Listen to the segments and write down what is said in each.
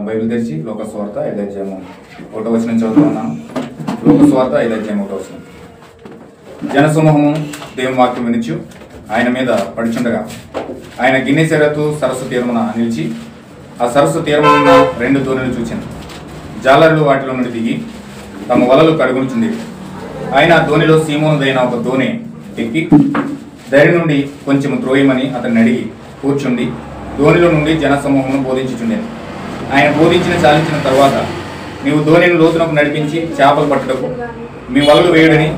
Bible తెరిచి లోకస్వార్త 5వ అధ్యాయము 1వ వచనం చదువుతున్నాను. లోకస్వార్త 5వ అధ్యాయం 1వ వచనం. జనసమూహము దేవుని వాక్యం వినుచు ఆయన మీద పడుచుండగా ఆయన గిన్నెసెరతు సరస్సు తీరమున నిలిచి ఆ సరస్సు తీరమున 2 దోణులు చూచాను. జాలరులు వాటిలో నుండి దిగి తమ వలలు కడుగునుచుండేవి. ఆయన దోణిలో సీమోనుదైన ఒక దోణి ఎక్కి ధైర్యం నుండి కొంచెం త్రోయమని అతన్ని అడిగి కూర్చుండి దోణిలో నుండి జనసమూహమును బోధించుచుండేది. ఆయన బోధించిన చాలించిన తర్వాత, నీవు దోణిని లోతునకు నడిపించి చేపలు పట్టుటకు మీ వలలు వేయుడని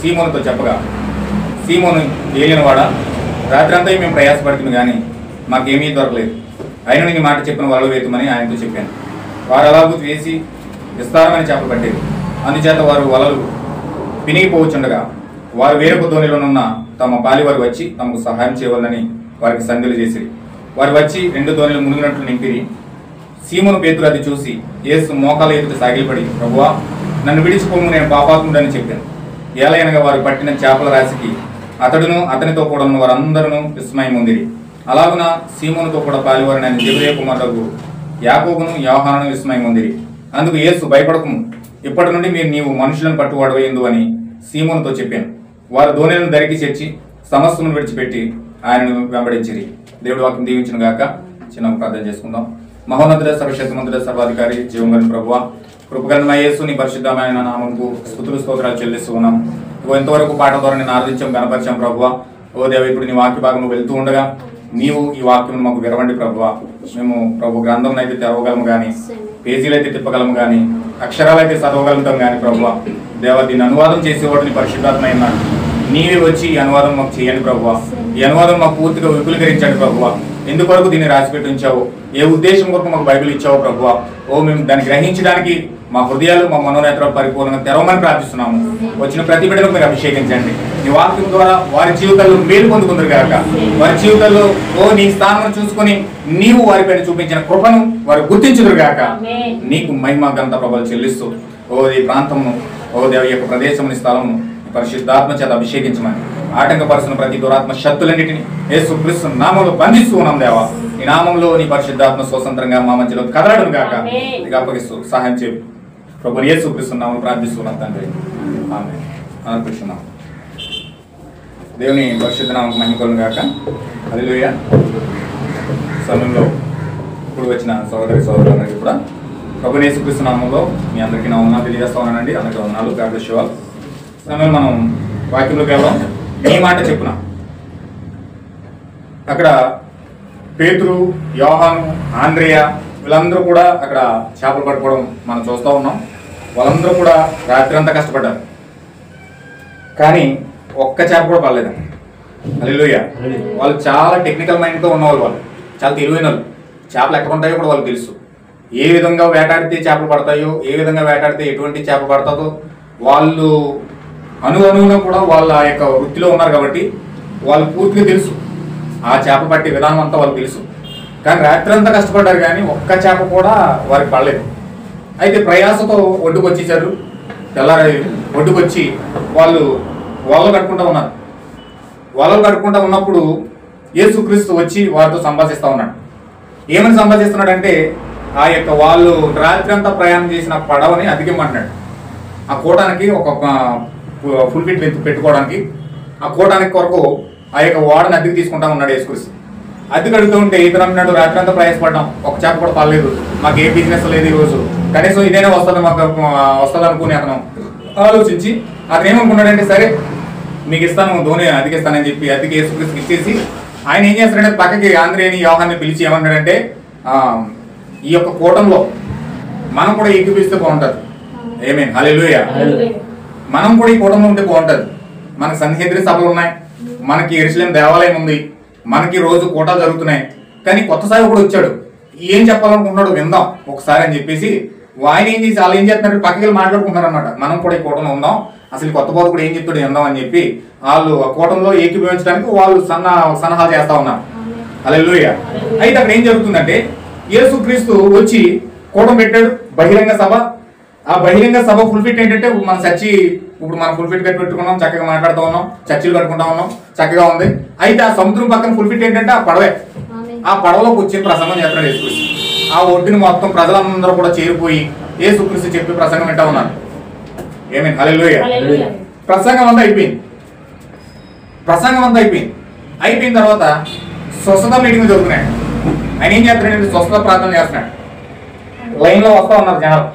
సీమోనుతో చెప్పగా, సీమోను ఏలినవాడా, రాత్రంతా మేము ప్రయాసపడుతుంది కానీ మాకేమీ దొరకలేదు. ఆయన నీ మాట చెప్పిన వలలు వేతుమని ఆయనతో చెప్పాను. వారు అలాగూ వేసి విస్తారమైన చేపలు పట్టేది. అందుచేత వారు వలలు పినిగిపోవచ్చుండగా వారు వేరొక దోణిలోనున్న తమ పాలివారు వచ్చి తమకు సహాయం చేయవాలని వారికి సంధులు చేసిరి. వారు వచ్చి 2 దోణిలు మునిగినట్లు నింపిరి. సీమోను పేతురు అది చూసి యేసు మోకాల ఎదుట సాగిలపడి, ప్రభువా, నన్ను విడిచిపోము, నేను పాపాత్ముడని చెప్పాను. ఏలయనగా వారు పట్టిన చేపల రాశికి అతడును అతనితో కూడా ఉన్న వారందరూ విస్మయం పొందిరి. అలాగున సీమోనుతో కూడా పాలివారిని ఆయన జెబెదయి కుమారులకు యాకోబును యోహానును విస్మయం పొందిరి. అందుకు యేసు, భయపడకుము, ఇప్పటి నుండి నీవు మనుషులను పట్టువాడవేందు అని సీమోనుతో చెప్పాను. వారు దోణిలను దరికి చేర్చి సమస్తమును విడిచిపెట్టి ఆయనను వెంబడించిరి. దేవుడి వాక్యం దీవించిన గాక. చిన్న ప్రార్థన చేసుకుందాం. మహోన్నతుడ, సర్వశక్తిమంతుడ, సర్వాధికారి, జీవంగల ప్రభువా, కృపగలమైన యేసు నీ పరిశుద్ధమైన నామముకు స్తుతులు స్తోత్రాలు చెల్లిస్తూ ఉన్నాం. ఇంతవరకు పాట ద్వారా నేను ఆరాధించాం, గణపరిచాం ప్రభువా. ఓ దేవ, ఇప్పుడు నీ వాక్య భాగంలో వెళ్తూ ఉండగా నీవు ఈ వాక్యం మాకు విరవండి ప్రభువా. మేము ప్రభు గ్రంథం అయితే తెరవగలము కానీ, పేజీలు అయితే తిప్పగలము కానీ, అక్షరాలు అయితే చదవగలుగుతాం కానీ ప్రభువా. దేవ, దీన్ని అనువాదం చేసేవాడు నీ పరిశుద్ధాత్మైన నీవే వచ్చి ఈ అనువాదం మాకు చేయండి ప్రభువా. ఈ అనువాదం మాకు పూర్తిగా విపులీకరించండి ప్రభువా. ఎందుకొరకు దీన్ని రాసిపెట్టి ఉంచావు, ఏ ఉద్దేశం కొరకు మాకు బైబిల్ ఇచ్చావు ప్రభువా. ఓ, మేము దాన్ని గ్రహించడానికి మా హృదయాలు, మా మనోనేత్రాలు పరిపూర్ణంగా తెరవమని ప్రార్థిస్తున్నాము. వచ్చిన ప్రతి బిడ్డను మీరు అభిషేకించండి. నీ వాక్యం ద్వారా వారి జీవితాల్లో మేలు పొందుకుందరు కాక, వారి జీవితాల్లో నీ స్థానం చూసుకొని నీవు వారిపైన చూపించిన కృపను వారు గుర్తించుదురు గాక. నీకు మహిమ ఘనత ప్రభలు చెల్లిస్తూ ఈ ప్రాంతమును, దేవ యొక్క ప్రదేశముని స్థలమును పరిశుద్ధాత్మ చేత అభిషేకించమని, ఆటంకపరుస్తున్న ప్రతి దురాత్మ శక్తులన్నిటిని యేసు క్రీస్తు నామంలో బంధిస్తూ ఉన్నాం దేవా. ఈ నామంలో నీ పరిశుద్ధాత్మ స్వతంత్రంగా మా మధ్యలో కదలడం గాక. నీకు అప్పగిస్తూ సహాయం చేయి ప్రభు. యేసు క్రీస్తు నామములో ప్రార్థిస్తున్నాం తండ్రి, ఆమేన్. అనుకుంటున్నాం. దేవుని పరిశుద్ధ నామముకు మహిమ కలుగును గాక. హల్లెలూయా. సమయంలో ఇప్పుడు వచ్చిన సోదరి సోదరులందరికీ కూడా ప్రభు యేసు క్రీస్తు నామంలో మీ అందరికీ నా వందనాలు తెలియజేస్తా ఉన్నానండి. అందరికీ వందనాలు. God bless you all. సమయం మనం వాక్యంలోకి వెళ్దాం. నీ మాట చెప్పున అక్కడ పేతురు, యోహాను, ఆంద్రేయ వీళ్ళందరూ కూడా అక్కడ చేపలు పట్టుకోవడం మనం చూస్తూ ఉన్నాం. వాళ్ళందరూ కూడా రాత్రి అంతా కష్టపడ్డారు, కానీ ఒక్క చేప కూడా పడలేదండి. హల్లెలూయా. వాళ్ళు చాలా టెక్నికల్ మైండ్తో ఉన్నవాళ్ళు, వాళ్ళు చాలా తెలివైన వాళ్ళు. చేపలు ఎక్కడ ఉంటాయో కూడా వాళ్ళకి తెలుసు. ఏ విధంగా వేటాడితే చేపలు పడతాయో, ఏ విధంగా వేటాడితే ఎటువంటి చేప పడుతుందో వాళ్ళు అనుగుణంగా కూడా వాళ్ళ యొక్క వృత్తిలో ఉన్నారు కాబట్టి వాళ్ళు పూర్తిగా తెలుసు. ఆ చేప పట్టే విధానం అంతా వాళ్ళకి తెలుసు. కానీ రాత్రి అంతా కష్టపడ్డారు, కానీ ఒక్క చేప కూడా వారికి పడలేదు. అయితే ప్రయాసతో ఒడ్డుకు వచ్చేసారు. తెల్లారి ఒడ్డుకొచ్చి వాళ్ళు వలలు కట్టుకుంటూ ఉన్నారు. వలలు కట్టుకుంటూ ఉన్నప్పుడు యేసుక్రీస్తు వచ్చి వారితో సంభాషిస్తూ ఉన్నాడు. ఏమని సంభాషిస్తున్నాడంటే, ఆ యొక్క వాళ్ళు రాత్రి అంతా ప్రయాణం చేసిన పడవని అధిగమంటున్నాడు. ఆ కూటానికి ఒక ఫుల్ ఫిట్ పెట్టుకోవడానికి, ఆ కూటానికి కొరకు ఆ యొక్క ఓడని అద్దెకి తీసుకుంటా ఉన్నాడు యేసుక్రీస్తు. అద్దెకి అడుగుతూ ఉంటే ఇతను అన్నాడు, రాత్రి అంతా ప్రయాసపడ్డాం, ఒక చేప కూడా పడలేదు, మాకు ఏ బిజినెస్ లేదు ఈరోజు, కనీసం ఇదేనా వస్తుంది, మాకు వస్తుంది అనుకుని అతను ఆలోచించి అతను ఏమనుకున్నాడంటే, సరే మీకు ఇస్తాను, ధోని అద్దెకి ఇస్తానని చెప్పి అద్దెకి యేసుక్రీస్తుకి ఇచ్చేసి ఆయన ఏం చేస్తాడంటే పక్కకి ఆంద్రేయని యోహాన్ని పిలిచి ఏమన్నాడంటే, ఈ యొక్క కూటంలో మనం కూడా ఏకీపిస్తే బాగుంటుంది. ఆమేన్. హల్లెలూయా. మనం కూడా ఈ కూటంలో ఉంటే బాగుంటుంది. మనకి సన్నిహిద్రి సభలు ఉన్నాయి, మనకి యెరూషలేము దేవాలయం ఉంది, మనకి రోజు కూటాలు జరుగుతున్నాయి. కానీ కొత్త సేవకుడు వచ్చాడు, ఏం చెప్పాలనుకుంటున్నాడు విందాం ఒకసారి అని చెప్పేసి ఆయన ఏం చేసి వాళ్ళు ఏం చేస్తున్నారు, పక్కకి వెళ్ళి మాట్లాడుకుంటున్నారు అనమాట. మనం కూడా ఈ కూటంలో ఉందాం, అసలు కొత్త బోధకుడు ఏం చెప్తాడు విందాం అని చెప్పి వాళ్ళు ఆ కూటంలో ఏకీభవించడానికి వాళ్ళు సన్నాహాలు చేస్తా ఉన్నారు. హల్లెలూయా. అయితే అక్కడ ఏం జరుగుతుందంటే, యేసుక్రీస్తు వచ్చి కూటం పెట్టాడు, బహిరంగ సభ. ఆ బహిరంగ సభ ఫుల్ ఫిట్ ఏంటంటే, మన చర్చి ఇప్పుడు మనం ఫుల్ ఫిట్ కట్టి పెట్టుకున్నాం, చక్కగా మాట్లాడుతూ ఉన్నాం, చర్చిలు కట్టుకుంటా ఉన్నాం, చక్కగా ఉంది. అయితే ఆ సముద్రం పక్కన ఫుల్ ఫిట్ ఏంటంటే ఆ పడవే. ఆ పడవలోకి వచ్చి ప్రసంగం చేస్తున్నాడు యేసుక్రీస్తు. ఆ ఒడ్డుని మొత్తం ప్రజలందరూ కూడా చేరిపోయి యేసుక్రీస్తు చెప్పి ప్రసంగం వింటా ఉన్నారు. ఏమేమి హల్లెలూయా. ప్రసంగం అంతా అయిపోయింది. అయిపోయిన తర్వాత స్వస్థత మీటింగ్ జరుగుతున్నాడు. ఆయన ఏం చేస్తున్నాడు? స్వస్థత ప్రార్థన చేస్తున్నాడు. లైన్లో వస్తూ ఉన్నారు జనాలు,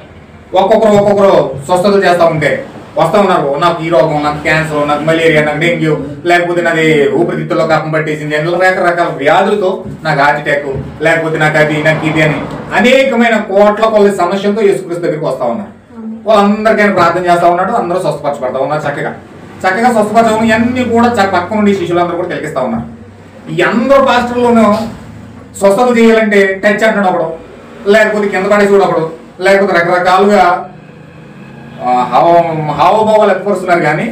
ఒక్కొక్కరు స్వస్థతలు చేస్తూ ఉంటే వస్తూ ఉన్నారు. నాకు ఈ రోగం, నాకు క్యాన్సర్, నాకు మలేరియా, నాకు డెంగ్యూ, లేకపోతే నాది ఊపిరితిత్తుల్లో కప్పం పట్టేసింది, రకరకాల వ్యాధులతో, నాకు హార్ట్ అటాక్, లేకపోతే నాకు అది, నాకు ఇది అని అనేకమైన కోట్ల కొద్ది సమస్యలతో యేసుక్రీస్తు దగ్గరికి వస్తూ ఉన్నారు. వాళ్ళందరికైనా ప్రార్థన చేస్తూ ఉన్నాడు. అందరూ స్వస్థపరచబడతా ఉన్నారు. చక్కగా స్వస్థపరచడం ఇవన్నీ కూడా పక్క నుండి శిష్యులందరూ కూడా తెలికిస్తూ ఉన్నారు. ఈ అందరూ పాస్టర్లోనూ స్వస్థత చేయాలంటే టచ్ అంటాడు ఒకడు, లేకపోతే కింద పడేసి ఒకడు, లేకపోతే రకరకాలుగా హావభావాలు ఎత్తుపరుస్తున్నారు. కానీ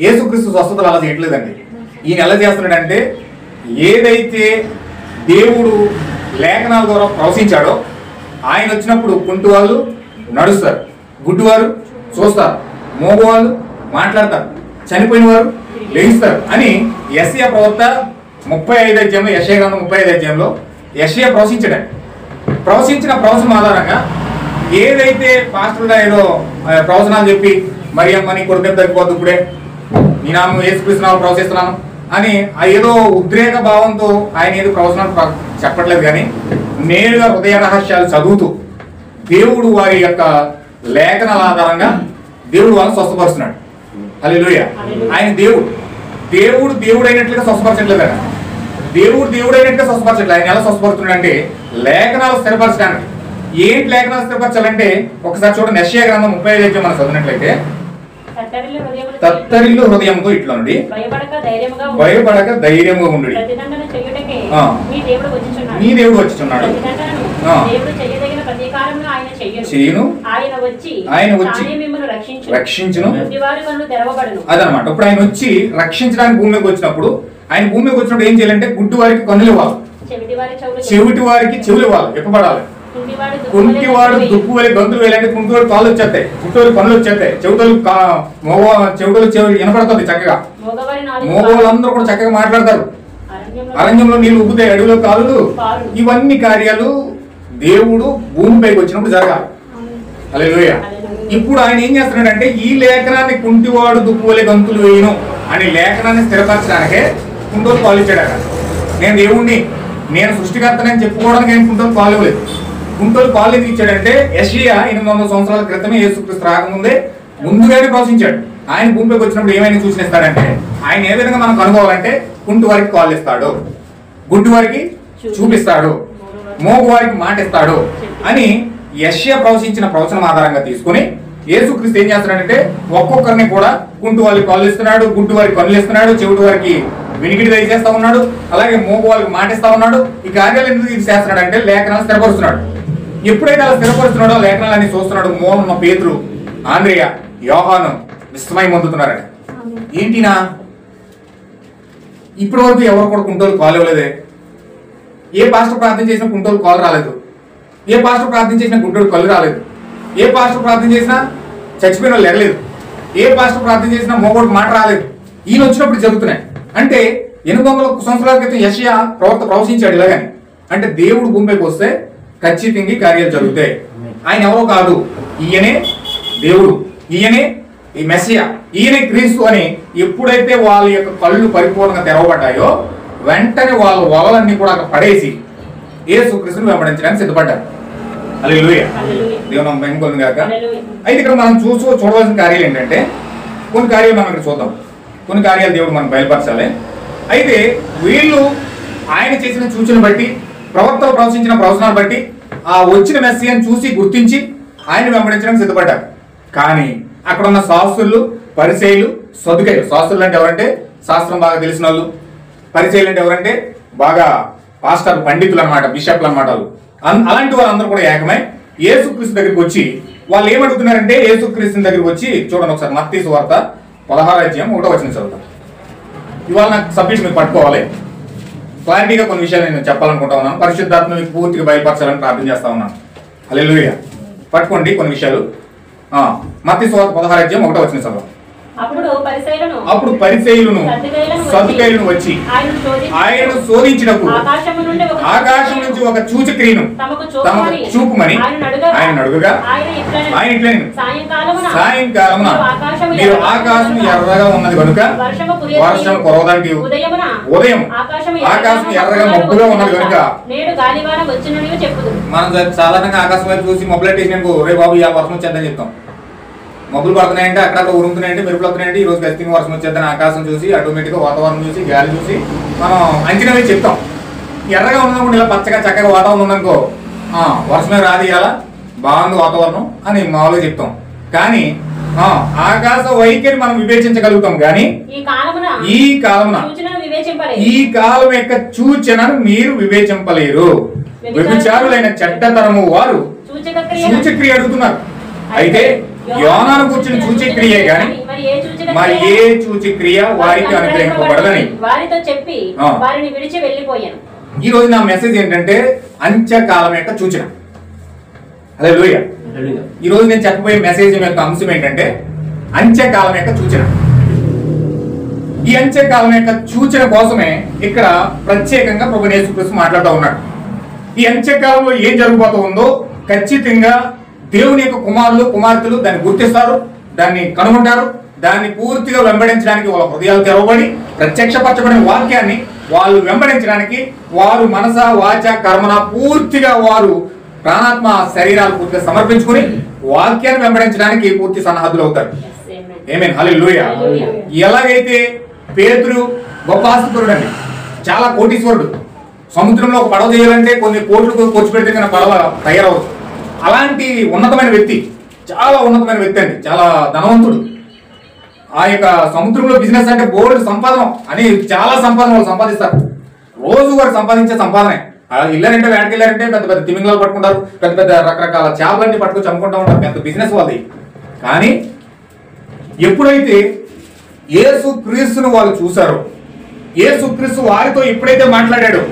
యేసుక్రీస్తు స్వస్థతలు అలా చేయట్లేదండి. ఈయన ఎలా చేస్తున్నాడంటే ఏదైతే దేవుడు లేఖనాల ద్వారా ప్రవశించాడో ఆయన వచ్చినప్పుడు కుంటివాళ్ళు నడుస్తారు, గుడ్డివారు చూస్తారు, మోగవాళ్ళు మాట్లాడతారు, చనిపోయిన వారు లేస్తారు అని యెషయా ప్రవక్త 35 అధ్యాయంలో, యెషయా గ్రంథం 35 అధ్యాయంలో యెషయా ప్రవచించిన ప్రవచనం ఆధారంగా ఏదైతే పాస్టర్గా ఏదో ప్రవచనాలు చెప్పి మరియమ్మని కొడుకు తగ్గిపోద్దు ఇప్పుడే నీ నామం యేసుక్రీస్తు నామములో ప్రవచిస్తున్నాను అని ఏదో ఉద్రేక భావంతో ఆయన ఏదో ప్రవచనాలు చెప్పట్లేదు. కానీ నేరుగా హృదయ రహస్యాలు చదువుతూ దేవుడు వారి యొక్క లేఖనాల ఆధారంగా దేవుడు వాళ్ళని స్వస్థపరుస్తున్నాడు. హల్లెలూయా. ఆయన దేవుడు అయినట్లుగా స్వస్థపరచట్లేదు కదా. దేవుడు అయినట్టుగా స్వస్థపరచట్లేదు. ఆయన ఎలా స్వస్థపరుస్తున్నాడు అంటే లేఖనాలు స్థిరపరచడానికి. ఏంటి లేఖనాలు స్థిరపరచాలంటే ఒకసారి చూడండి, యెషయా గ్రంథం 35 అధ్యాయం మనం చదివినట్లయితే, తత్తరిల్లు హృదయంతో ఇట్లా నుండి భయపడక ధైర్యముగా ఉండు, నీ దేవుడు వచ్చుచున్నాడు, చేయను ఆయన వచ్చి రక్షించును. అదనమాట. ఇప్పుడు ఆయన వచ్చి రక్షించడానికి భూమికి వచ్చినప్పుడు ఏం చేయాలంటే గుడ్డి వారికి కన్నులు ఇవ్వాలి, చెవిటి వారికి చెవులు ఇవ్వాలి, ఇప్పబడాలి. కుంటివాడు దుప్పు వెళ్ళి గంతులు వేయాలంటే కుంటివాడు కాళ్ళు వచ్చేస్తాయి, కుంటివాడు పనులు వచ్చేస్తాయి, చెవిటోలు చెవి వినపడుతుంది చక్కగా, మోగవాళ్ళందరూ కూడా చక్కగా మాట్లాడతారు, అరణ్యంలో నీళ్ళు ఉబ్బుతాయి, అడవిలో కాళ్ళు. ఇవన్నీ కార్యాలు దేవుడు భూమిపైకి వచ్చినప్పుడు జరగాలి. హల్లెలూయా. ఇప్పుడు ఆయన ఏం చేస్తున్నాడంటే ఈ లేఖనాన్ని కుంటివాడు దుప్పు వెళ్ళి గంతులు వేయను అనే లేఖనాన్ని స్థిరపరచడానికే కుంటోలు కాలు ఇచ్చాడు. నేను దేవుణ్ణి, నేను సృష్టికర్తనని చెప్పుకోవడానికి ఆయన కుంటోలు కాలు ఇవ్వలేదు. కుంటోలు కాలు ఎందుకు ఇచ్చాడంటే యెషయా 800 సంవత్సరాల క్రితమే యేసుక్రీస్తు రాకముందే ముందుగానే ప్రవచించాడు. ఆయన భూమిపైకి వచ్చినప్పుడు ఏమైనా సూచనిస్తాడంటే ఆయన ఏ విధంగా మనం కనుగోవాలంటే కుంటి వారికి కాళ్ళు ఇస్తాడు, గుడ్డి వారికి చూపిస్తాడు, మోగు వారికి మాట ఇస్తాడు అని యెషయా ప్రవచించిన ప్రవచనం ఆధారంగా తీసుకుని యేసుక్రీస్తు ఏం చేస్తున్నాడంటే ఒక్కొక్కరిని కూడా కుంటి వారికి కాళ్ళు ఇస్తున్నాడు, గుడ్డి వారికి కన్నులు ఇస్తున్నాడు, చెవిటి వారికి వినికిడి దయచేస్తా ఉన్నాడు, అలాగే మోగు వారికి మాటిస్తా ఉన్నాడు. ఈ కార్యాలు ఎందుకు ఇది చేస్తున్నాడు అంటే లేఖనాలు స్థిరపరుస్తున్నాడు. ఎప్పుడైతే అలా స్థిరపరుస్తున్నాడో లేఖనాలన్నీ చూస్తున్నాడు. మోనున్న పేతురు, ఆంద్రేయ, యోహాను విస్మయం పొందుతున్నారట. ఏంటినా ఇప్పటి వరకు ఎవరు కూడా కుంటోలు కాలు ఇవ్వలేదే, ఏ పాస్టర్ ప్రార్థన చేసినా కుంటోలు కాలు రాలేదు, ఏ పాస్టర్ ప్రార్థన చేసినా గుంటోడు కళ్ళు రాలేదు, ఏ పాస్టర్ ప్రార్థన చేసినా చచ్చిపోయిన వాళ్ళు ఎరలేదు, ఏ పాస్టర్ ప్రార్థన చేసినా మోగోడు మాట రాలేదు. ఈయన వచ్చినప్పుడు జరుగుతున్నాయి. అంటే 800 సంవత్సరాల క్రితం యెషయా ప్రవక్త ప్రవచించాడు ఇలాగని. అంటే దేవుడు భూమిపైకి వస్తే ఖచ్చితంగా కార్యాలు జరుగుతాయి. ఆయన ఎవరో కాదు, ఈయనే దేవుడు, ఈయనే ఈ మెస్సియా, ఈయనే క్రీస్తు అని ఎప్పుడైతే వాళ్ళ యొక్క కళ్ళు పరిపూర్ణంగా తెరవబడ్డాయో వెంటనే వాళ్ళ వలలన్నీ కూడా అక్కడ పడేసి యేసుక్రీస్తుని వెంబడించడానికి సిద్ధపడ్డారు. హల్లెలూయా. దేవుని మహిమ కలుగును గాక. అయితే ఇక్కడ మనం చూడవలసిన కార్యాలు ఏంటంటే కొన్ని కార్యాలు మనం ఇక్కడ చూద్దాం. కొన్ని కార్యాలు దేవుడు మనం బయలుపరచాలి. అయితే వీళ్ళు ఆయన చేసిన సూచన బట్టి, ప్రవక్తలు ప్రవచించిన ప్రవచనాలు బట్టి ఆ వచ్చిన మెస్సియాని చూసి గుర్తించి ఆయన వెంబడించడానికి సిద్ధపడ్డారు. కానీ అక్కడ ఉన్న శాస్త్రులు, పరిసయ్యులు, సదుకాయులు. శాస్త్రులు అంటే ఎవరంటే శాస్త్రం బాగా తెలిసిన వాళ్ళు, పరిసయ్యులు అంటే ఎవరంటే బాగా పాస్టర్ పండితులు అనమాట, బిషప్లు అనమాట. అలాంటి వాళ్ళందరూ కూడా ఏకమై యేసుక్రీస్తు దగ్గరికి వచ్చి వాళ్ళు ఏమడుగుతున్నారంటే యేసుక్రీస్తు దగ్గరికి వచ్చి చూడండి ఒకసారి మత్తయి సువార్త 16 అధ్యాయం 1వ వచనం చదువుతాం. ఇవాళ నాకు సబ్జెక్ట్ మీరు పట్టుకోవాలి. క్లారిటీగా కొన్ని విషయాలు నేను చెప్పాలనుకుంటా ఉన్నాను. పరిశుద్ధాత్మ మీకు పూర్తిగా బయలుపరచాలని ప్రార్థన చేస్తా ఉన్నాను. హల్లెలూయా. పట్టుకోండి కొన్ని విషయాలు. మత్తయి సువార్త 16 అధ్యాయం 1వ వచనం చదువు. అప్పుడు పరిసయ్యులను సదుకాయులను వచ్చి ఆయనను శోధించినప్పుడు ఆకాశం నుంచి ఒక సూచక్రియను తమకు చూపుమని ఆయన అడుగుగా ఆయన ఇట్లా సాయంకాలమున మీరు ఆకాశం ఎర్రగా ఉన్నది కనుక వర్షం కురవడానికి ఉదయం ఆకాశం ఎర్రగా మబ్బుగా ఉన్నది కనుక మనం సాధారణంగా ఆకాశం వైపు చూసి మొబైల్ రే బాబు ఇలా వర్షం వచ్చేద్దని చెప్తాం. మబ్బులు పడుతున్నాయంటే అక్కడ ఉరుముతున్నాయంటే మెరుపులు వస్తున్నాయంటే ఈ రోజు ఖచ్చితంగా వర్షం వచ్చేద్దని ఆకాశం చూసి ఆటోమేటిక్గా వాతావరణం చూసి గాలి చూసి మనం అంచనా వేసి చెప్తాం. ఎర్రగా ఉన్నప్పుడు ఇలా పచ్చగా చక్కగా వాతావరణం ఉందనుకో వర్షమే రాదు ఇవాళ బాగుంది వాతావరణం అని మామూలుగా చెప్తాం. కానీ ఆకాశ వైఖరి మనం వివేచించగలుగుతాం. కానీ ఈ కాలం యొక్క సూచనను మీరు వివేచింపలేరు. వ్యభిచారులైన చెడ్డతరము వారు సూచక్రియ అడుగుతున్నారు. అయితే యోనాను కూర్చుని సూచక్రియే గాని మరి ఏ సూచక్రియ వారికి అనుగ్రహింపబడదని వారితో చెప్పి వారిని విడిచి వెళ్ళిపోయాను. ఈ రోజు నా మెసేజ్ ఏంటంటే అంత్యకాలం యొక్క సూచన. హల్లెలూయా. ఈ రోజు నేను చెప్పబోయే మెసేజ్ యొక్క అంశం ఏంటంటే అంత్యకాలం యొక్క సూచన. ఈ అంత్యకాలం యొక్క సూచన కోసమే ఇక్కడ ప్రత్యేకంగా ప్రభువు యేసుక్రీస్తు మాట్లాడుతూ ఉన్నాడు. ఈ అంత్యకాలంలో ఏం జరగబోతూ ఉందో ఖచ్చితంగా దేవుని యొక్క కుమారులు కుమార్తెలు దాన్ని గుర్తిస్తారు, దాన్ని కనుగొంటారు. దాన్ని పూర్తిగా వెంబడించడానికి వాళ్ళ హృదయాలు తెరవబడి ప్రత్యక్షపరచబడిన వాక్యాన్ని వాళ్ళు వెంబడించడానికి వారు మనస వాచ కర్మన పూర్తిగా వారు ప్రాణాత్మ శరీరాలు పూర్తిగా సమర్పించుకుని వాక్యాన్ని వెంబడించడానికి పూర్తి సన్నద్ధులు అవుతారు. ఆమేన్. హల్లెలూయా. ఎలాగైతే పేతురు గొప్ప ఆస్తిపరుడు అండి, చాలా కోటీశ్వరుడు. సముద్రంలో ఒక పడవ చేయాలంటే కొన్ని కోట్లు ఖర్చు పెడితే కానీ పడవ తయారవచ్చు. అలాంటి ఉన్నతమైన వ్యక్తి, చాలా ఉన్నతమైన వ్యక్తి అండి, చాలా ధనవంతుడు. ఆ యొక్క సముద్రంలో బిజినెస్ అంటే బోల్డ్ సంపాదన అని చాలా సంపాదన వాళ్ళు సంపాదిస్తారు. రోజు వారు సంపాదించే సంపాదనే. ఇల్లారంటే వేటకి వెళ్ళారంటే పెద్ద పెద్ద తిమింగలాలు పట్టుకుంటారు, పెద్ద పెద్ద రకరకాల చేపలన్నీ పట్టుకొని చంపుకుంటూ ఉంటారు. పెద్ద బిజినెస్ వాళ్ళది. కానీ ఎప్పుడైతే యేసుక్రీస్తును వాళ్ళు చూశారో, యేసుక్రీస్తు వారితో ఎప్పుడైతే మాట్లాడాడో,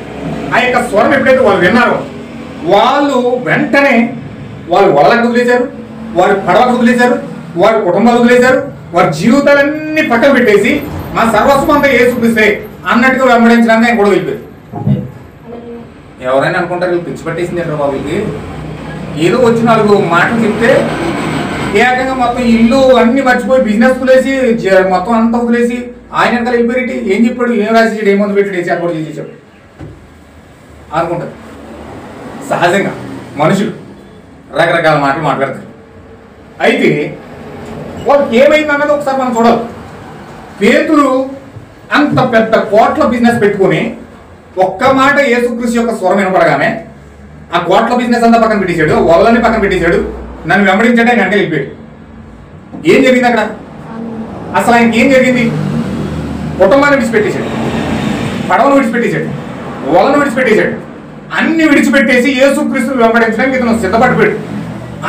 ఆ యొక్క స్వరం ఎప్పుడైతే వాళ్ళు విన్నారో, వాళ్ళు వెంటనే వాళ్ళు వలలకు వదిలేశారు, వారి పడవకు వదిలేశారు, వారి కుటుంబాలు వదిలేశారు, వారి జీవితాలన్నీ పక్కన పెట్టేసి మా సర్వస్వం అంతా యేసుక్రీస్తే అన్నట్టుగా వెంబడించడానికి ఆయన కూడా వెళ్ళిపోయారు. ఎవరైనా అనుకుంటారు వీళ్ళు పిచ్చి పట్టేసింది అంటారు బాబు, వీళ్ళకి ఏదో వచ్చి 4 మాటలు చెప్తే ఏకంగా మొత్తం ఇల్లు అన్ని మర్చిపోయి బిజినెస్ వదిలేసి మొత్తం అంతా వదిలేసి ఆయన వెనకాల వెళ్ళిపోయి ఏం చెప్పాడు, ఏం రాసి ఏముంది పెట్టి వేసి అక్కడ చేసేసాడు అనుకుంటారు. సహజంగా మనుషులు రకరకాల మాటలు మాట్లాడతారు. అయితే వాళ్ళకి ఏమైంది అన్నది ఒకసారి మనం చూడాలి. పేతురు అంత పెద్ద కోట్ల బిజినెస్ పెట్టుకుని ఒక్క మాట యేసుక్రీస్తు యొక్క స్వరం వినపడగానే ఆ కోట్ల బిజినెస్ అంతా పక్కన పెట్టేశాడు, వలని పక్కన పెట్టేశాడు, నన్ను వెంబడించండి ఆయన అంటే వెళ్ళిపోయాడు. ఏం జరిగింది అక్కడ? అసలు ఆయనకి ఏం జరిగింది? కుటుంబాన్ని విడిచిపెట్టేశాడు, పడవను విడిచిపెట్టేశాడు, వలను విడిచిపెట్టేశాడు, అన్ని విడిచిపెట్టేసి యేసుక్రీస్తును వెంబడించడానికి ఇతను సిద్ధపడిపోయాడు.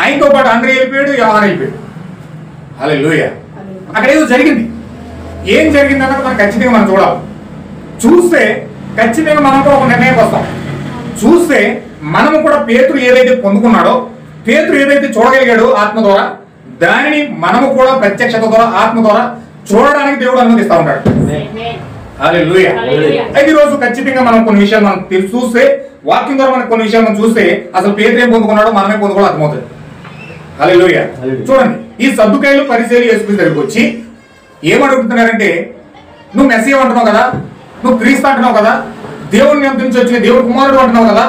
ఆయనతో పాటు అందరూ వెళ్ళిపోయాడు, యోహాను వెళ్ళిపోయాడు. హల్లెలూయా. అక్కడ ఏదో జరిగింది. ఏం జరిగింది అన్నది మనం ఖచ్చితంగా మనం చూడాలి. చూస్తే ఖచ్చితంగా మనం కూడా ఒక నిర్ణయం వస్తాం. చూస్తే మనము కూడా పేతురు ఏదైతే పొందుకున్నాడో, పేతురు ఏదైతే చూడగలిగాడో ఆత్మ ద్వారా, దానిని మనము కూడా ప్రత్యక్షత ద్వారా ఆత్మ ద్వారా చూడడానికి దేవుడు అనుమతిస్తూ ఉంటాడు. హల్లెలూయా. అయితే ఈ రోజు ఖచ్చితంగా మనం కొన్ని విషయాలు మనం చూస్తే, వాక్యం ద్వారా మనకు కొన్ని విషయాలు మనం చూస్తే అసలు పేతురు ఏం పొందుకున్నాడో మనమే పొందుకోవడం అర్థమవుతుంది. హల్లెలూయా. చూడండి, ఈ సద్దుకాయలు పరిసయ్యులు యేసుక్రీస్తు దగ్గరికి వచ్చి ఏమడుగుతున్నారంటే, నువ్వు మెస్సీయా అంటున్నావు కదా, నువ్వు క్రీస్తు అంటున్నావు కదా, దేవుని నుంచి వచ్చిన దేవుడు కుమారుడు అంటున్నావు కదా,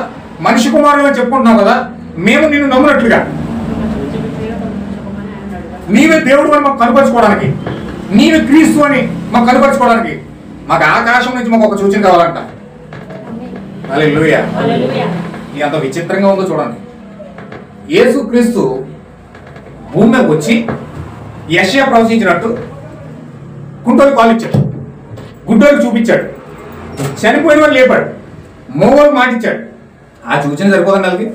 మనిషి కుమారుడు అని చెప్పుకుంటున్నావు కదా, మేము నిన్ను నమ్మునట్లుగా నీవే దేవుడు అని మాకు కనపరుచుకోవడానికి, నీవే క్రీస్తు అని మాకు కనపరుచుకోవడానికి మాకు ఆకాశం నుంచి మాకు ఒక సూచన కావాలంట. హల్లెలూయా. ఇది అంత విచిత్రంగా ఉందో చూడండి. యేసుక్రీస్తు భూమి మీద వచ్చి యెషయా ప్రవచించినట్టు కుంటోకి కాలు ఇచ్చాడు, గుడ్డోకి చూపించాడు, చనిపోయిన వాడు లేపాడు, మోగోకి మాటిచ్చాడు. ఆ సూచన సరిపోదండి వాళ్ళకి.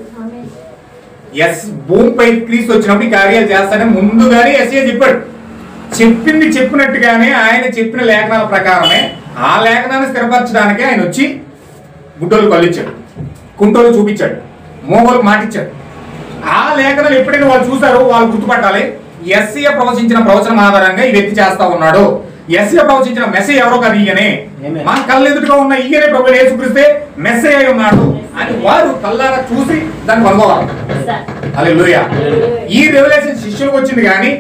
భూమిపై క్రీస్తు వచ్చినప్పుడు ఈ కార్యాలు చేస్తాడని ముందుగానే యెషయా చెప్పాడు. చెప్పింది చెప్పినట్టుగానే ఆయన చెప్పిన లేఖనాల ప్రకారమే ఆ లేఖనాన్ని స్థిరపరచడానికి ఆయన వచ్చి గుడ్డోలు కళ్ళు ఇచ్చాడు, కుంటోలు చూపించాడు, మోగోలకు మాటిచ్చాడు. ఆ లేఖనాలు ఎప్పుడైనా వాళ్ళు చూసారో వాళ్ళు గుర్తుపట్టాలి, యెషయా ప్రవచించిన ప్రవచనం ఆధారంగా ఈ వ్యక్తి చేస్తా ఉన్నాడు. యెషయా ప్రవచించిన మెస్సీయా ఎవరో కాదు, ఈయనే. మన కళ్ళెదుటిగా ఉన్న ఈయనే ప్రభువు యేసుక్రీస్తే మెస్సీయా అయి ఉన్నాడు అని వారు కళ్ళారా చూసి దాన్ని కనుగోవాలి. హల్లెలూయా. ఈ రెవల్యూషన్ శిష్యులకు వచ్చింది కానీ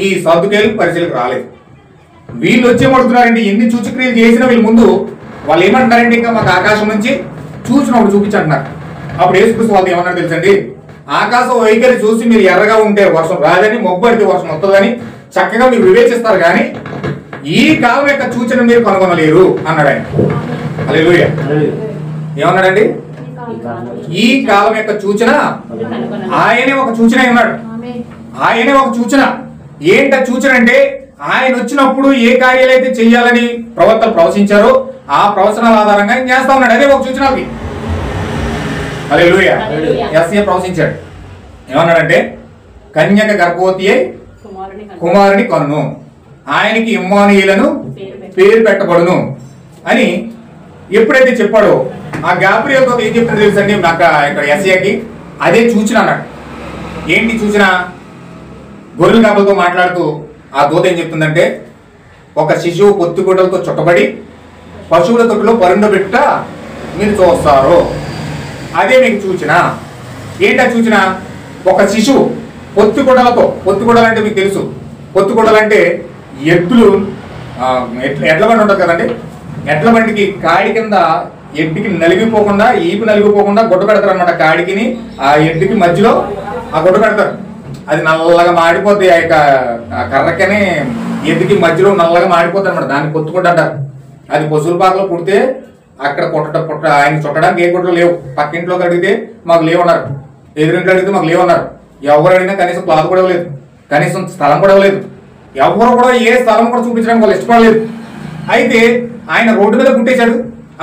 ఈ సద్దుకేయులకు పరిచయలకు రాలేదు. వీళ్ళు వచ్చేమడుతున్నారంటే ఎన్ని సూచక్రియలు చేసినా వీళ్ళు ముందు వాళ్ళు ఏమంటారంటే ఇంకా మాకు ఆకాశం నుంచి చూసినప్పుడు చూపించంటున్నారు. అప్పుడు యేసుక్రీస్తు వాళ్ళు ఏమన్నారు తెలుసండి, ఆకాశం వైఖరి చూసి మీరు ఎర్రగా ఉంటే వర్షం రాదని, మొబ్బడితే వర్షం వస్తుందని చక్కగా మీరు వివేచిస్తారు కానీ ఈ కాలం యొక్క సూచన మీరు కనుగొనలేరు అన్నాడు ఆయన. హల్లెలూయా. ఏమన్నాడండి? ఈ కాలం యొక్క సూచన ఆయనే ఒక సూచన ఉన్నాడు. ఆయనే ఒక సూచన. ఏంట సూచన అంటే ఆయన వచ్చినప్పుడు ఏ కార్యాలు అయితే చెయ్యాలని ప్రవక్తలు ప్రవచించారో ఆ ప్రవచనాల ఆధారంగా ఆయన చేస్తా ఉన్నాడు. అదే ఒక సూచనకి. హల్లెలూయా. యేసయ్య ప్రవచించాడు. ఏమన్నాడంటే కన్యక గర్భవతి అయి కుమారుని కనును, ఆయనకి ఇమ్మానుయేలను పేరు పెట్టబడును అని ఎప్పుడైతే చెప్పాడో ఆ గాబ్రియల్ దూత ఏం చెప్తుందో తెలుసండి నాకు ఇక్కడ యేసయ్యకి అదే సూచన అన్నాడు. ఏంటి సూచన? గొర్రెల కాపలతో మాట్లాడుతూ ఆ దూత ఏం చెప్తుందంటే ఒక శిశువు పొత్తిగుడ్డలతో చుట్టబడి పశువుల తొట్టులో పరుండబెట్ట మీరు చూస్తారు. అదే మీకు సూచన. ఏంటా సూచన? ఒక శిశువు పొత్తిగుడ్డలతో, పొత్తిగుడ్డలు అంటే మీకు తెలుసు, పొత్తిగుడ్డలు అంటే ఎద్దులు ఎడ్ల బండి ఉంటుంది కదండి, ఎడ్ల బండికి కాడి కింద ఎడ్డుకి నలిగిపోకుండా, ఈపు నలిగిపోకుండా గుడ్డ పెడతారు అనమాట. కాడికిని ఆ ఎడ్డుకి మధ్యలో ఆ గుడ్డ పెడతారు. అది నల్లగా మాడిపోద్ది. ఆ యొక్క కర్రకని ఎద్దుకి మధ్యలో నల్లగా మాడిపోతుంది అనమాట. దాన్ని పొత్తుగుడ్డ అంటారు. అది పశువుల పాకలో పుడితే అక్కడ పుట్ట ఆయన చుట్టడానికి ఏ గుడ్డలు లేవు. పక్కింట్లోకి అడిగితే మాకు లేవన్నారు, ఎదురింట్లో అడిగితే మాకు లేవన్నారు. ఎవరు అడిగినా కనీసం క్లాత్ కూడా ఇవ్వలేదు, కనీసం స్థలం కూడా ఇవ్వలేదు. ఎవరు కూడా ఏ స్థలం కూడా చూపించడానికి వాళ్ళు ఇష్టపడలేదు. అయితే ఆయన రోడ్డు మీద పుట్టేశాడు.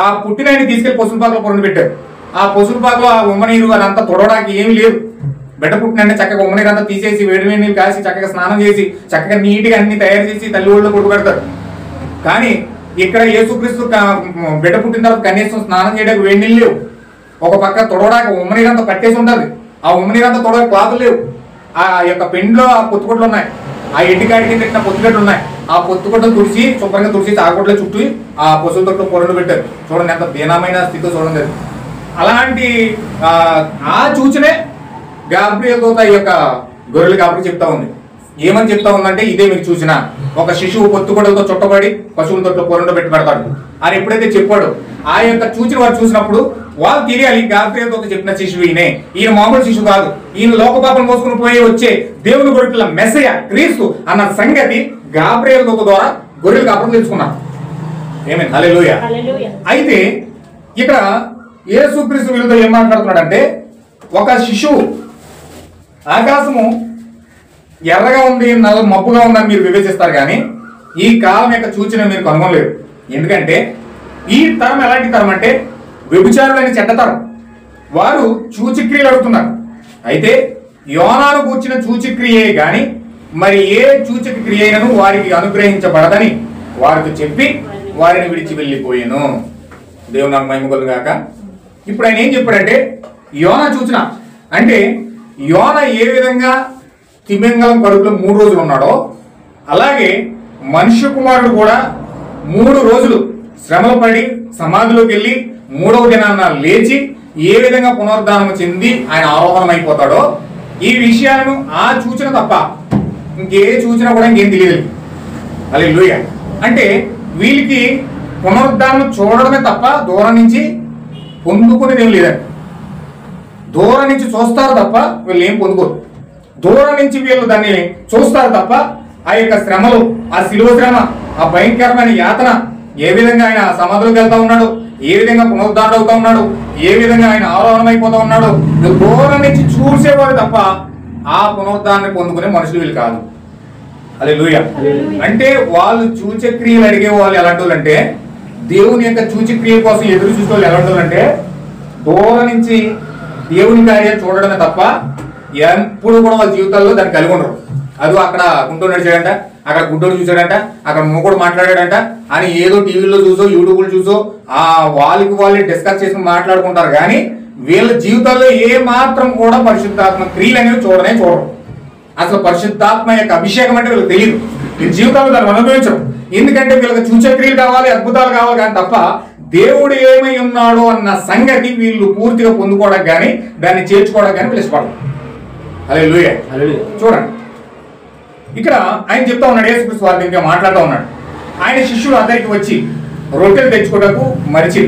ఆ పుట్టిన ఆయన తీసుకెళ్లి పశువుల పాకలో పొరను పెట్టారు. ఆ పశువుల పాకలో ఆ ఉమ్మనీరు అదంతా తొడవడానికి ఏమీ లేదు. బిడ్డ పుట్టినంటే చక్కగా ఉమ్మనీరు అంతా తీసేసి వేడి వేడి నీళ్ళు కాసి చక్కగా స్నానం చేసి చక్కగా నీట్గా అన్ని తయారు చేసి తల్లి ఒళ్ళో కొడుకు పెడతారు. కానీ ఇక్కడ యేసుక్రీస్తు బిడ్డ పుట్టిన తర్వాత కనీసం స్నానం చేయడానికి వేడి నీళ్ళు లేవు. ఒక పక్క తొడవడానికి ఉమ్మనీరు అంతా పట్టేసి ఉంటుంది. ఆ ఉమ్మనీరు అంతా తొడవడానికి క్లాతులు లేవు. ఆ యొక్క పెండ్లో ఆ పొత్తుగుడ్డలు ఉన్నాయి, ఆ ఎండికాడికి పెట్టిన పొత్తుగడ్డలు ఉన్నాయి. ఆ పొత్తుగుడ్డలు తుడిచి శుభ్రంగా తుడిచి ఆకుడ్లో చుట్టూ ఆ పశువుల తొట్టు పొరలు పెట్టారు. చూడండి ఎంత దీనమైన స్థితిలో చూడండి. అలాంటి ఆ సూచనే గాబ్రియల్ దూత ఈ యొక్క గొర్రెల కాపురికి చెప్తా ఉంది. ఏమని చెప్తా ఉందంటే ఇదే మీకు సూచన. ఒక శిశువు పొత్తుగుడ్డలతో చుట్టబడి పశువుల తొట్లో పొరలో పెట్టి పెడతాడు అని ఎప్పుడైతే చెప్పాడో ఆ యొక్క సూచన వారు చూసినప్పుడు వాళ్ళు తెలియాలి గాబ్రియల్ దూత చెప్పిన శిశువు ఈయన మామూలు శిశువు కాదు, ఈయన లోకపాపం మోసుకుని పోయి వచ్చే దేవుని గొర్రెల మెస్సయ క్రీస్తు అన్న సంగతి గాబ్రియల్ దూత ద్వారా గొర్రెల కాపురం తెలుసుకున్నారు. ఏమైంది? హల్లెలూయా. అయితే ఇక్కడ యేసుక్రీస్తు వీళ్ళతో ఏం మాట్లాడుతున్నాడంటే ఒక శిశువు ఆకాశము ఎర్రగా ఉంది, నల్ల మబ్బుగా ఉందని మీరు వివేచిస్తారు కానీ ఈ కాలం యొక్క సూచన మీరు కనుగొనలేరు. ఎందుకంటే ఈ తరం ఎలాంటి తరం అంటే వ్యభిచారులైన చెడ్డ తరం. వారు సూచక్రియలు అడుగుతున్నారు. అయితే యోనాను కూర్చిన సూచక్రియే గాని మరి ఏ సూచక క్రియ అయినను వారికి అనుగ్రహించబడదని వారికి చెప్పి వారిని విడిచి వెళ్ళిపోయాను. దేవుని నాకు మహిమ కలుగును గాక. ఇప్పుడు ఆయన ఏం చెప్పాడంటే యోనా సూచన అంటే యోనా ఏ విధంగా తిమింగలం కడుపులో 3 రోజులు ఉన్నాడో అలాగే మనుష్య కుమారుడు కూడా 3 రోజులు శ్రమలు పడి సమాధిలోకి వెళ్ళి 3వ దినాన లేచి ఏ విధంగా పునరుద్ధానం చెంది ఆయన ఆరోహణం అయిపోతాడో ఈ విషయాలను ఆ సూచన తప్ప ఇంకే సూచన కూడా ఇంకేం తెలియదు. హల్లెలూయా. అంటే వీళ్ళకి పునరుద్ధానం చూడడమే తప్ప దూరం నుంచి పొందుకునేది ఏం లేదండి. దూరం నుంచి చూస్తారు తప్ప వీళ్ళు ఏం పొందుకోరు. దూరం నుంచి వీళ్ళు దాన్ని చూస్తారు తప్ప ఆ యొక్క శ్రమలు, ఆ శిలువ శ్రమ, ఆ భయంకరమైన యాతన, ఏ విధంగా ఆయన సమాధిలోకి వెళ్తా ఉన్నాడు, ఏ విధంగా పునరుద్ధారణ అవుతా ఉన్నాడు, ఏ విధంగా ఆయన ఆరోహణం అయిపోతా ఉన్నాడు, దూరం నుంచి చూసేవాడు తప్ప ఆ పునరుద్ధారాన్ని పొందుకునే మనుషులు వీళ్ళు కాదు. హల్లెలూయా. అంటే వాళ్ళు సూచక్రియలు అడిగే వాళ్ళు ఎలాంటి వాళ్ళు అంటే దేవుని యొక్క సూచక్రియ కోసం ఎదురు చూసే వాళ్ళు ఎలాంటి వాళ్ళు అంటే దూరం నుంచి దేవుని కార్యాలు చూడడమే తప్ప ఎప్పుడు కూడా వాళ్ళ జీవితాల్లో దాన్ని కలిగి ఉండరు. అది అక్కడ గుంటూరు నడిచాడంట, అక్కడ గుంటూరు చూసాడంట, అక్కడ మూకుడు మాట్లాడాడంట అని ఏదో టీవీలో చూసో యూట్యూబ్లో చూసో ఆ వాళ్ళకి వాళ్ళే డిస్కస్ చేసుకుని మాట్లాడుకుంటారు. కానీ వీళ్ళ జీవితాల్లో ఏ మాత్రం కూడా పరిశుద్ధాత్మ క్రియలు అనేవి చూడరు. అసలు పరిశుద్ధాత్మ యొక్క అభిషేకం అంటే వీళ్ళకి తెలియదు. వీళ్ళ జీవితాల్లో దాన్ని అనుభవించరు. ఎందుకంటే వీళ్ళకి సూచక్రియలు కావాలి, అద్భుతాలు కావాలి కానీ తప్ప దేవుడు ఏమై ఉన్నాడో అన్న సంగతి వీళ్ళు పూర్తిగా పొందుకోవడానికి కానీ దాన్ని చేర్చుకోవడానికి కానీ వీళ్ళు ఇష్టపడరు. హల్లెలూయా. చూడండి ఇక్కడ ఆయన చెప్తా ఉన్నాడు, యేసుక్రీస్తు వారి దగ్గర మాట్లాడుతూ ఉన్నాడు. ఆయన శిష్యులు అందరికి వచ్చి రొట్టెలు తెచ్చుకోవడానికి మరిచి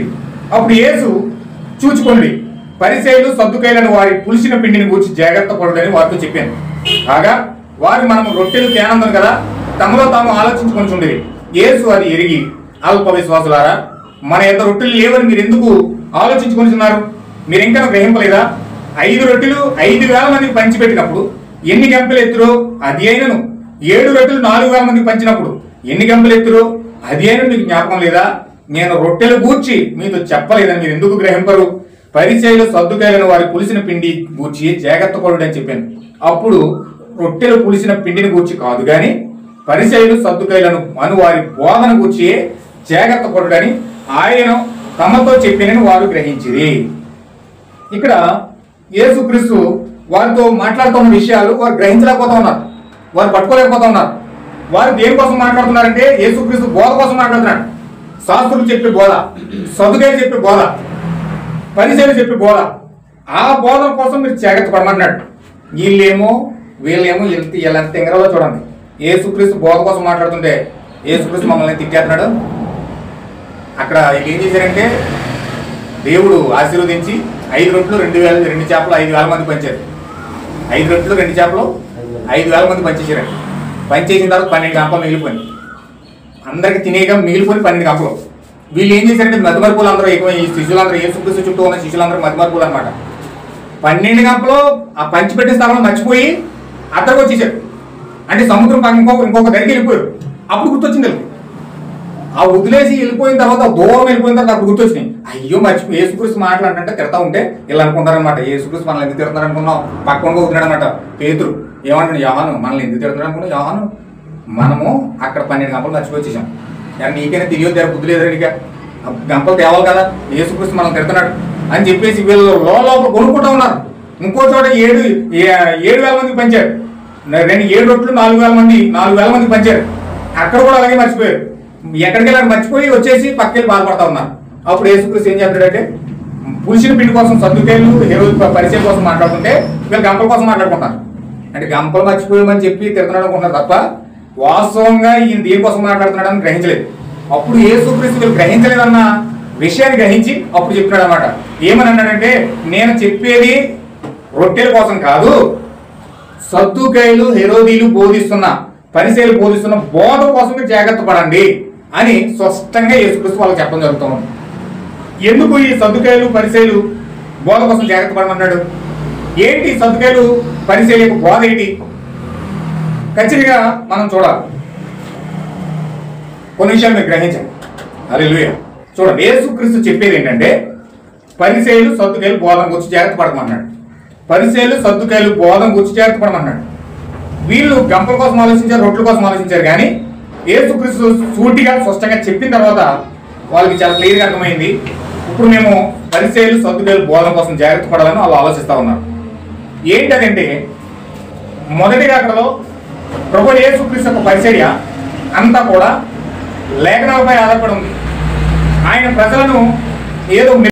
అప్పుడు యేసు చూచుకోండి, పరిసయ్యులు సద్దుకయ్యులను వారి పులిసిన పిండిని గురించి జాగ్రత్త పడదని వారితో చెప్పాను. కాగా వారు మనం రొట్టెలు తేనందం కదా తమలో తాము ఆలోచించుకొని ఉండేది. యేసు అది ఎరిగి, అల్ప విశ్వాసులారా, మన యొక్క రొట్టెలు లేవని మీరు ఎందుకు ఆలోచించుకుంటున్నారు? మీరు ఇంకా గ్రహింపలేదా? 5 రొట్టెలు 5,000 మందికి పంచిపెట్టినప్పుడు ఎన్ని గంపలు ఎత్తురో అది అయినను, 7 రొట్టెలు 4,000 మందికి పంచినప్పుడు ఎన్ని గంపలు ఎత్తురో అది అయినను మీకు జ్ఞాపకం లేదా? నేను రొట్టెలు గూర్చి మీతో చెప్పలేదని మీరు ఎందుకు గ్రహింపరు? పరిసయ్యులు సద్దుకయ్యులను వారి పులిసిన పిండి గూర్చి జాగ్రత్త పడుడు అని చెప్పాను. అప్పుడు రొట్టెలు పులిసిన పిండిని గూర్చి కాదు గాని పరిసయ్యులు సద్దుకయ్యులను అను వారి బోధన గూర్చి జాగ్రత్త పడుడని ఆయన తమతో చెప్పినని వారు గ్రహించిరి. ఇక్కడ యేసుక్రీస్తు వారితో మాట్లాడుతున్న విషయాలు వారు గ్రహించలేకపోతా ఉన్నారు, వారు పట్టుకోలేకపోతా ఉన్నారు. వారు దేనికోసం మాట్లాడుతున్నారంటే యేసుక్రీస్తు బోధ కోసం మాట్లాడుతున్నాడు. శాస్త్రులు చెప్పే బోధ, సద్దుకయ్యులు చెప్పే బోధ, పరిసయ్యులు చెప్పే బోధ, ఆ బోధన కోసం మీరు జాగ్రత్త పడమన్నాడు. వీళ్ళేమో ఇలా తెంగరలో చూడండి. యేసుక్రీస్తు బోధ కోసం మాట్లాడుతుంటే యేసుక్రీస్తు మమ్మల్ని తిట్టేస్తున్నాడు. అక్కడ ఏం చేశారంటే దేవుడు ఆశీర్వదించి 5 రొట్టెలు 2 చేపలు 5,000 మంది పంచారు. 5 రొట్టెలు 2 చేపలు 5,000 మంది పంచేసారండి. పంచేసిన తర్వాత 12 గంపలు మిగిలిపోయింది. అందరికి తినేగా మిగిలిపోయి 12 గంపలు. వీళ్ళు ఏం చేశారంటే మతిమరుపులు అందరూ ఎక్కువ, ఈ శిష్యులందరూ యేసుక్రీస్తు చుట్టూ ఉన్న శిష్యులందరూ మతిమరుపులు అనమాట. 12 గంపలు ఆ పంచిపెట్టిన స్థలంలో మర్చిపోయి అక్కడికి వచ్చేసారు. అంటే సముద్రం పక్కన ఇంకొక దగ్గరికి వెళ్ళిపోయారు. అప్పుడు గుర్తొచ్చింది. ఆ వదిలేసి వెళ్ళిపోయిన తర్వాత దూరం వెళ్ళిపోయిన తర్వాత అప్పుడు గుర్తొచ్చినాయి. అయ్యో మర్చిపోయి యేసుక్రీస్తు మాట్లాడంటే తిడతా ఉంటే ఇలా అనుకుంటారనమాట. యేసుక్రీస్తు మనల్ని ఎందుకు తిడుతున్నారు అనుకున్నాం? పక్కన వదిలినాడు అనమాట. పేతురు ఏమంటాడు, యోహాను మనల్ని ఎందుకు తిడుతున్నాడు అనుకున్నాం? యోహాను మనము అక్కడ 12 గంపలు మర్చిపోయి వచ్చేసాం. నీకైనా తెలియదు బుద్ధి లేదు, ఇక గంపలు తేవాలి కదా, యేసుక్రీస్తు మనల్ని తిడుతున్నాడు అని చెప్పేసి వీళ్ళు లోపల కొనుక్కుంటా ఉన్నారు. ఇంకో చోట 7,000 మందికి పంచారు. 7 రొట్టెలు 4,000 మందికి పంచారు. అక్కడ కూడా అలాగే మర్చిపోయారు. ఎక్కడికి వెళ్ళాలి మర్చిపోయి వచ్చేసి పక్కకి బాధపడతా ఉన్నారు. అప్పుడు యేసుక్రీస్తు ఏం చేస్తాడంటే పులిసిన పిండి కోసం సద్దుకయ్యులు హేరోదు పరిచయం కోసం మాట్లాడుతుంటే వీళ్ళు గంపల కోసం మాట్లాడుకుంటారు. అంటే గంపలు మర్చిపోయామని చెప్పి తిడుతున్నాడు అనుకుంటారు తప్ప వాస్తవంగా ఈయన దేనికోసం మాట్లాడుతున్నాడని గ్రహించలేదు. అప్పుడు యేసుక్రీస్తు వీళ్ళు గ్రహించలేదన్న విషయాన్ని గ్రహించి అప్పుడు చెప్తున్నాడు అనమాట. ఏమని అన్నాడంటే, నేను చెప్పేది రొట్టెల కోసం కాదు, సద్దుకయ్యులు హేరోదీలు బోధిస్తున్న పరిసయ్యులు బోధిస్తున్న బోధ కోసం మీరు జాగ్రత్త పడండి అని స్పష్టంగా యేసుక్రీస్తు వాళ్ళకి చెప్పడం జరుగుతుంది. ఎందుకు ఈ సద్దుకయ్యులు పరిసయ్యులు బోధ కోసం జాగ్రత్త పడమన్నాడు? ఏంటి సద్దుకయ్యులు పరిసయ్యుల యొక్క బోధ ఏంటి? ఖచ్చితంగా మనం చూడాలి. కొన్ని విషయాలు మీరు గ్రహించండి. హల్లెలూయా. చూడండి, యేసుక్రీస్తు చెప్పేది ఏంటంటే పరిసయ్యులు సద్దుకయ్యులు బోధన గురించి జాగ్రత్త పడమన్నాడు. పరిసయ్యులు సద్దుకయ్యులు బోధన గురించి జాగ్రత్త పడమన్నాడు. వీళ్ళు గంపల కోసం ఆలోచించారు, రొట్టెల కోసం ఆలోచించారు. కానీ యేసుక్రీస్తు సూటిగా స్పష్టంగా చెప్పిన తర్వాత వాళ్ళకి చాలా క్లియర్గా అర్థమైంది. ఇప్పుడు మేము పరిసయ్యులు సద్దుకయ్యులు బోధన కోసం జాగ్రత్త పడాలని వాళ్ళు ఆలోచిస్తూ ఉన్నారు. ఏంటంటే మొదటిగా అక్కడలో ప్రభు యేసుక్రీస్తు యొక్క పరిచర్య అంతా కూడా లేఖనాలపై ఆధారపడి ఉంది. ఆయన ప్రజలను ఏదో